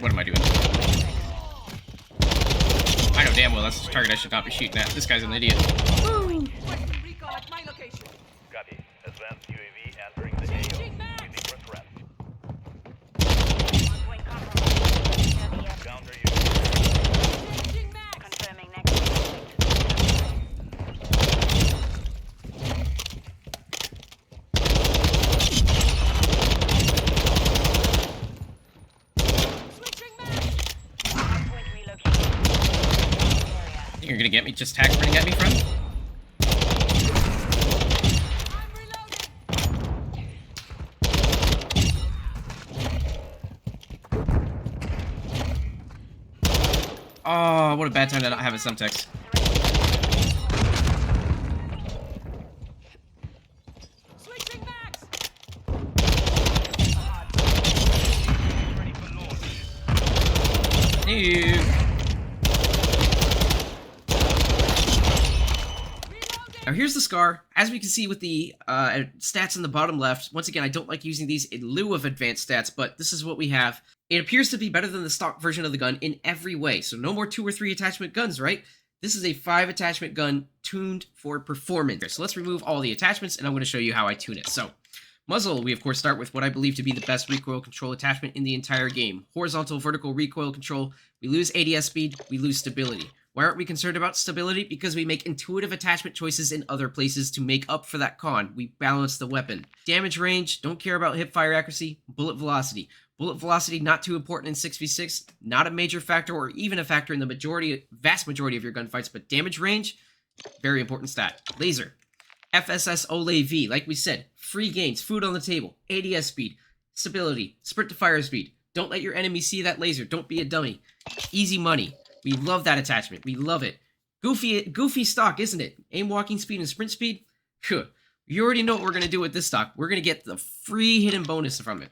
What am I doing? I know damn well that's the target I should not be shooting at. This guy's an idiot. Copy. Advanced UAV entering the AO. Waiting for threat. Counter UAV. Confirming next. Think you're gonna get me just tag running at me, friend? Oh, what a bad time to not have a Semtex. Now here's the SCAR. As we can see with the stats in the bottom left, once again, I don't like using these in lieu of advanced stats, but this is what we have. It appears to be better than the stock version of the gun in every way. So no more 2 or 3 attachment guns, right? This is a 5 attachment gun tuned for performance. So let's remove all the attachments, and I'm going to show you how I tune it. So muzzle, we of course start with what I believe to be the best recoil control attachment in the entire game. Horizontal, vertical recoil control. We lose ADS speed, we lose stability. Why aren't we concerned about stability? Because we make intuitive attachment choices in other places to make up for that con. We balance the weapon. Damage range, don't care about hip fire accuracy. Bullet velocity. Bullet velocity, not too important in 6v6. Not a major factor or even a factor in the vast majority of your gunfights, but damage range, very important stat. Laser. FSS OLAV, like we said, free gains, food on the table, ADS speed, stability, sprint to fire speed. Don't let your enemy see that laser. Don't be a dummy. Easy money. We love that attachment. We love it. Goofy stock, isn't it? Aim, walking speed, and sprint speed? Phew. You already know what we're going to do with this stock. We're going to get the free hidden bonus from it.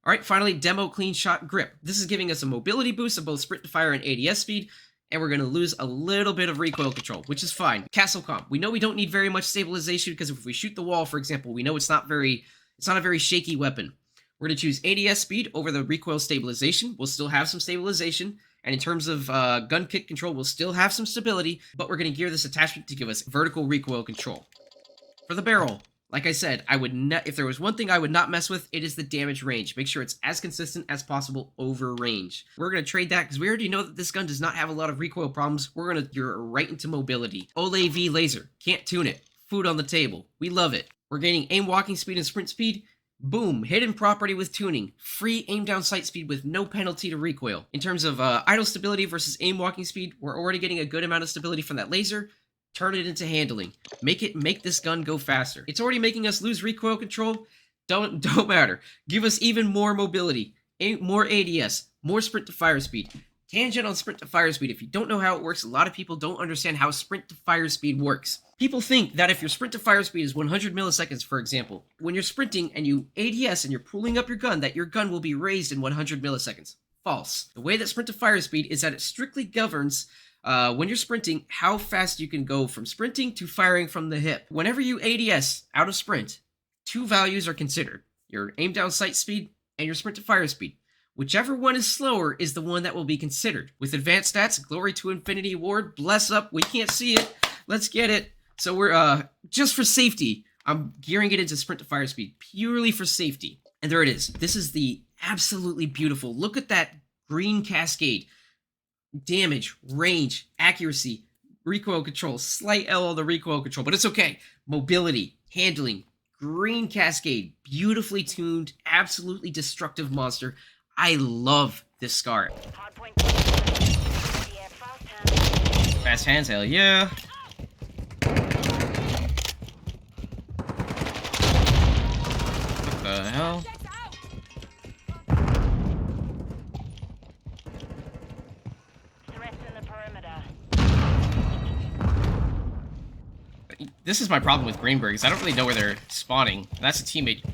All right, finally, demo clean shot grip. This is giving us a mobility boost of both sprint to fire and ADS speed, and we're going to lose a little bit of recoil control, which is fine. Castle comp. We know we don't need very much stabilization because if we shoot the wall, for example, we know it's not a very shaky weapon. We're going to choose ADS speed over the recoil stabilization. We'll still have some stabilization. And in terms of gun kick control, we'll still have some stability, but we're going to gear this attachment to give us vertical recoil control. For the barrel, like I said, if there was one thing I would not mess with, it is the damage range. Make sure it's as consistent as possible over range. We're going to trade that because we already know that this gun does not have a lot of recoil problems. We're going to gear right into mobility. OLAV laser, can't tune it. Food on the table. We love it. We're gaining aim, walking speed, and sprint speed. Boom, hidden property with tuning. Free aim down sight speed with no penalty to recoil. In terms of idle stability versus aim walking speed, we're already getting a good amount of stability from that laser. Turn it into handling. Make this gun go faster. It's already making us lose recoil control. Don't matter. Give us even more mobility, more ADS, more sprint to fire speed. Tangent on sprint to fire speed. If you don't know how it works, a lot of people don't understand how sprint to fire speed works. People think that if your sprint to fire speed is 100 milliseconds, for example, when you're sprinting and you ADS and you're pulling up your gun, that your gun will be raised in 100 milliseconds. False. The way that sprint to fire speed is that it strictly governs when you're sprinting how fast you can go from sprinting to firing from the hip. Whenever you ADS out of sprint, 2 values are considered. Your aim down sight speed and your sprint to fire speed. Whichever one is slower is the one that will be considered. With advanced stats, glory to infinity award, bless up, we can't see it. Let's get it. So we're, just for safety, I'm gearing it into sprint to fire speed, purely for safety. And there it is. This is the absolutely beautiful. Look at that green cascade. Damage, range, accuracy, recoil control, slight L on the recoil control, but it's okay. Mobility, handling, green cascade, beautifully tuned, absolutely destructive monster. I love this SCAR. Fast hands, hell yeah. What the hell? This is my problem with Greenbergs. I don't really know where they're spawning. That's a teammate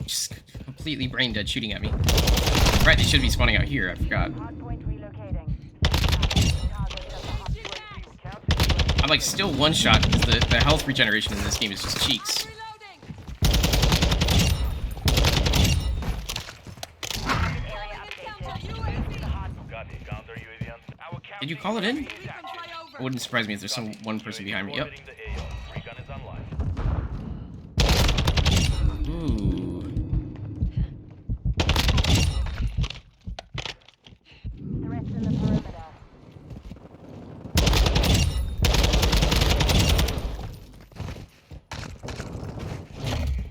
just completely brain dead shooting at me. Right, they should be spawning out here. I forgot. I'm like still one shot because the health regeneration in this game is just cheeks. Copy. Counter UAV on. Our Did you call it in? counter UAV is Recon active. flyover. It wouldn't surprise me if there's some one person UAV behind me. Yep. orbiting the AO. Recon is online. Ooh. Threats in the perimeter.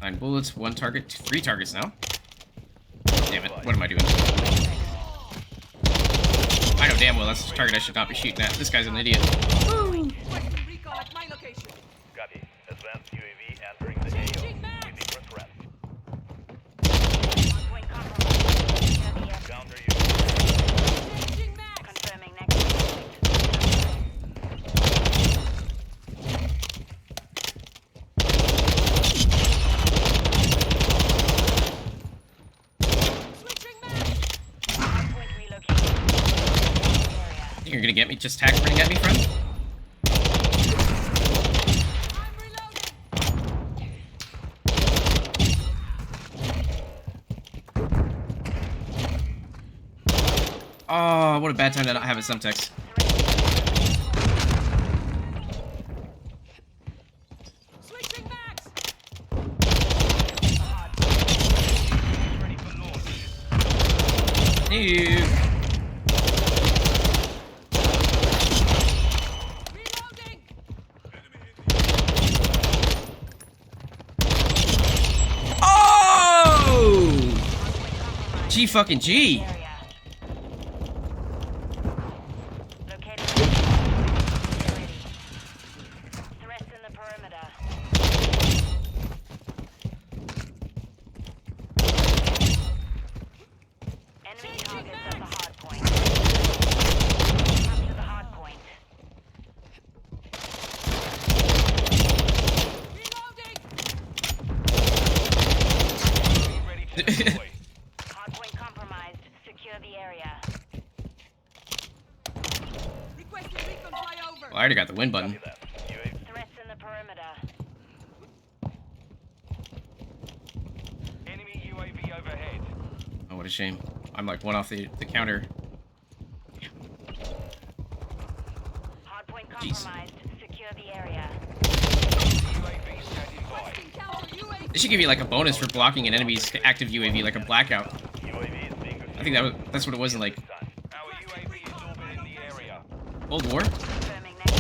Nine bullets, one target, three targets now. Damn it, what am I doing? I know damn well that's the target I should not be shooting at. This guy's an idiot. Requesting recon at my location. Copy. Advanced UAV entering the AO. Waiting for threat. Hardpoint compromised. Secure the area. Counter UAV. Changing max. Confirming next point. Switching max. Hardpoint relocated. Area. Think you're gonna get me just tack running at me, friend? I'm reloading. Oh, what a bad time to not have a Semtex. Switching max. Ready for launch. Ew. Reloading. Oh! G fucking G. Area. Located. Ready. Threats in the perimeter. Enemy targets at the hard point. Capture the hard point. Reloading. Ready to deploy. Hardpoint compromised. Secure the area. Requesting recon flyover. Well, I already got the win button. Copy that. UAV. Threats in the perimeter. Enemy UAV overhead. Oh, what a shame. I'm like one off the counter. Hardpoint Jeez. compromised. Secure the area. UAV standing by. Requesting counter UAV. They should give you like a bonus for blocking an enemy's active UAV, like a blackout. UAV is being I think that's what it was in like time. Our UAV is orbiting the area. Cold War. Confirming next.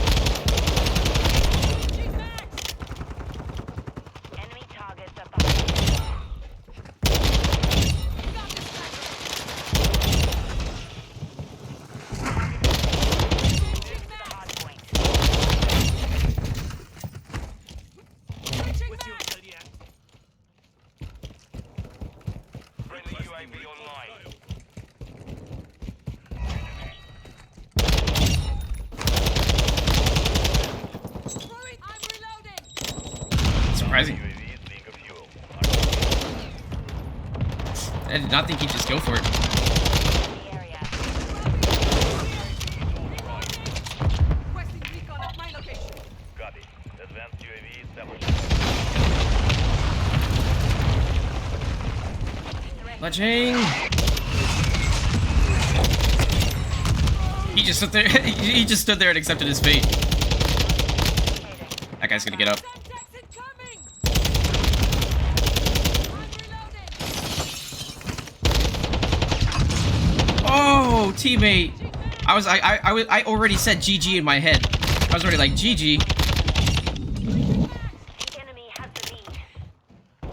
Changing max. Enemy targets at the hard point. Got this back. Changing max. Hard point. Switching max. Friendly UAV online. Throwing. I'm reloading. Surprising. UAV is being a fuel. I did not think he'd just go for it. The area. Requesting recon at my location. Copy. Advanced UAV established. Fletching. He just stood there. He just stood there and accepted his fate. That guy's gonna get up. Semtex incoming. I'm reloading. Oh, teammate. I already said GG in my head. I was already like GG. The enemy has the lead.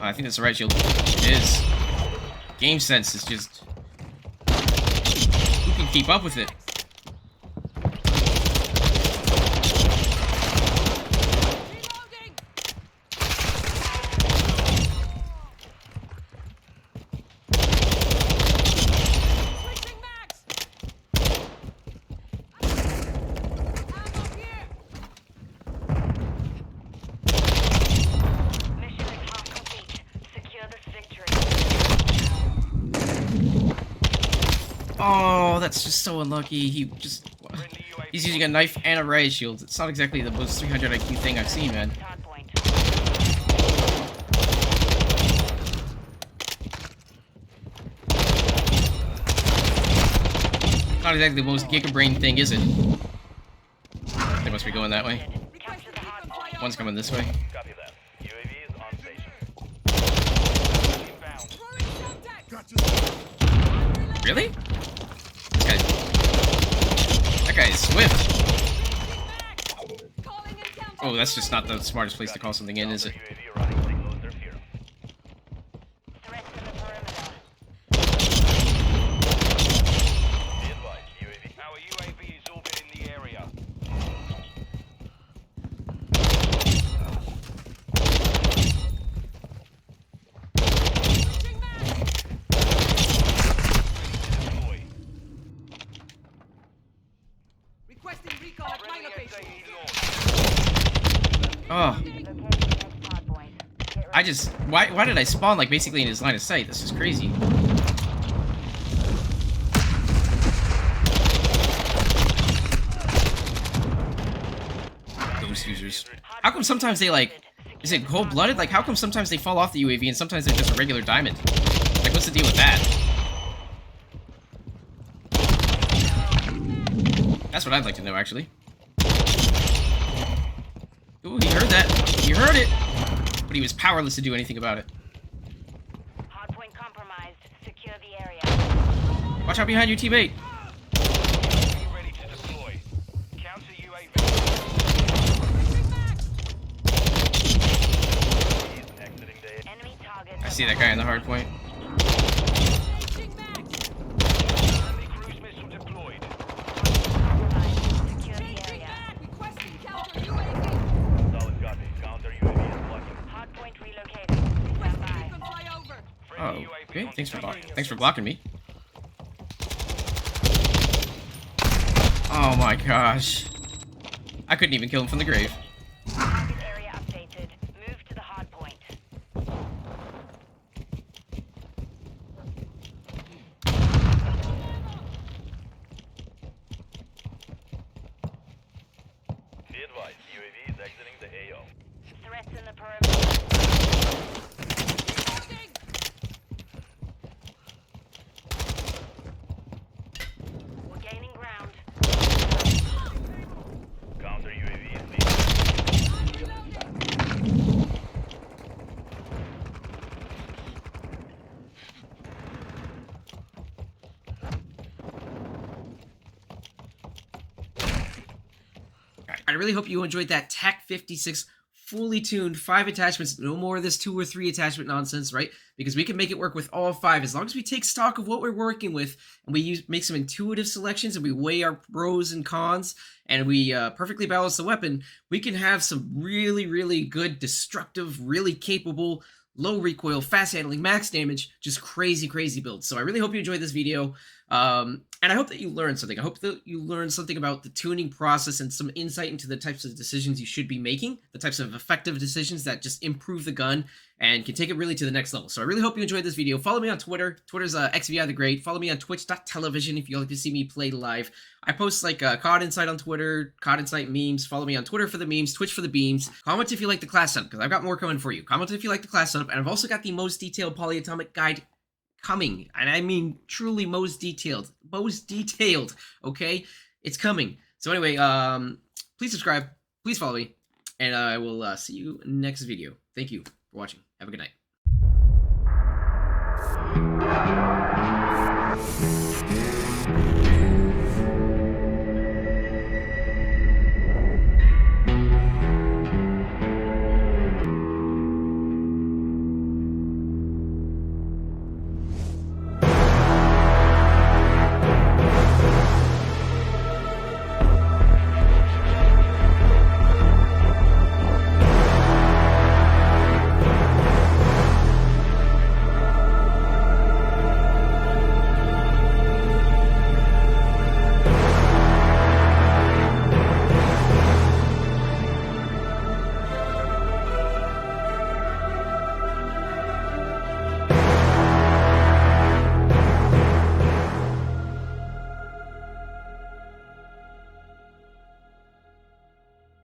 I think that's the right shield. It is. Game sense is just. Who can keep up with it? Reloading. Switching max. Ammo here. Mission is half complete. Secure this victory. Oh, that's just so unlucky. He just. Friendly UAV. He's using a knife and a riot shield. It's not exactly the most 300 IQ thing I've seen, man. Hard point. Not exactly the most giga-brain thing, is it? They must be going that way. Capture the hard point. One's coming this way. Copy that. UAV is on station. Inbound. Really? That guy is swift. Calling encounter. Oh, that's just not the smartest place to call something in, is it? UAV running signal interference. Threats in the perimeter. Be advised, UAV. Our UAV is orbiting the area. Switching back. Deploy. Requesting recon at my Friendly location. SAE launched. Oh, Locating the next hard point. Get I just... Why did I spawn, like, basically in his line of sight? This is crazy. Ghost users. How come sometimes they, like... Is it cold-blooded? Like, how come sometimes they fall off the UAV and sometimes they're just a regular diamond? Like, what's the deal with that? That's what I'd like to know, actually. Ooh, he heard that. He heard it! But he was powerless to do anything about it. Hardpoint compromised. Secure the area. Watch out behind you, teammate! Be ready to deploy. Counter UAV. Switching back. He's exiting the Enemy target. I see that guy in the hard point. Switching back. Friendly cruise missile deployed. Compromised. Secure the Changing area. back. Requesting counter UAV. solid copy. Counter UAV is blocking. Hardpoint relocated. Stand Requesting by. recon flyover. Oh, Friendly UAV okay. on Thanks for blocking me. Oh my gosh. I couldn't even kill him from the grave. Target area updated. Move to the hardpoint. Be advised, UAV is exiting the AO. Threats in the perimeter. Reloading. We're gaining ground. Counter UAV is leaving. I really hope you enjoyed that TAQ-56 fully tuned 5 attachments. No more of this 2 or 3 attachment nonsense, right? Because we can make it work with all 5 as long as we take stock of what we're working with and we make some intuitive selections and we weigh our pros and cons and we perfectly balance the weapon. We can have some really, really good, destructive, really capable, low recoil, fast handling, max damage, just crazy, crazy builds. So I really hope you enjoyed this video. And I hope that you learned something. I hope that you learned something about the tuning process and some insight into the types of decisions you should be making, the types of effective decisions that just improve the gun and can take it really to the next level. So I really hope you enjoyed this video. Follow me on Twitter. Twitter's XVI the Great. Follow me on twitch.tv if you like to see me play live. I post like COD Insight on Twitter, COD Insight memes. Follow me on Twitter for the memes, Twitch for the beams. Comment if you like the class setup, because I've got more coming for you. Comment if you like the class setup, and I've also got the most detailed polyatomic guide coming, and I mean truly most detailed, okay? It's coming. So anyway, please subscribe, please follow me, and I will see you next video. Thank you for watching. Have a good night.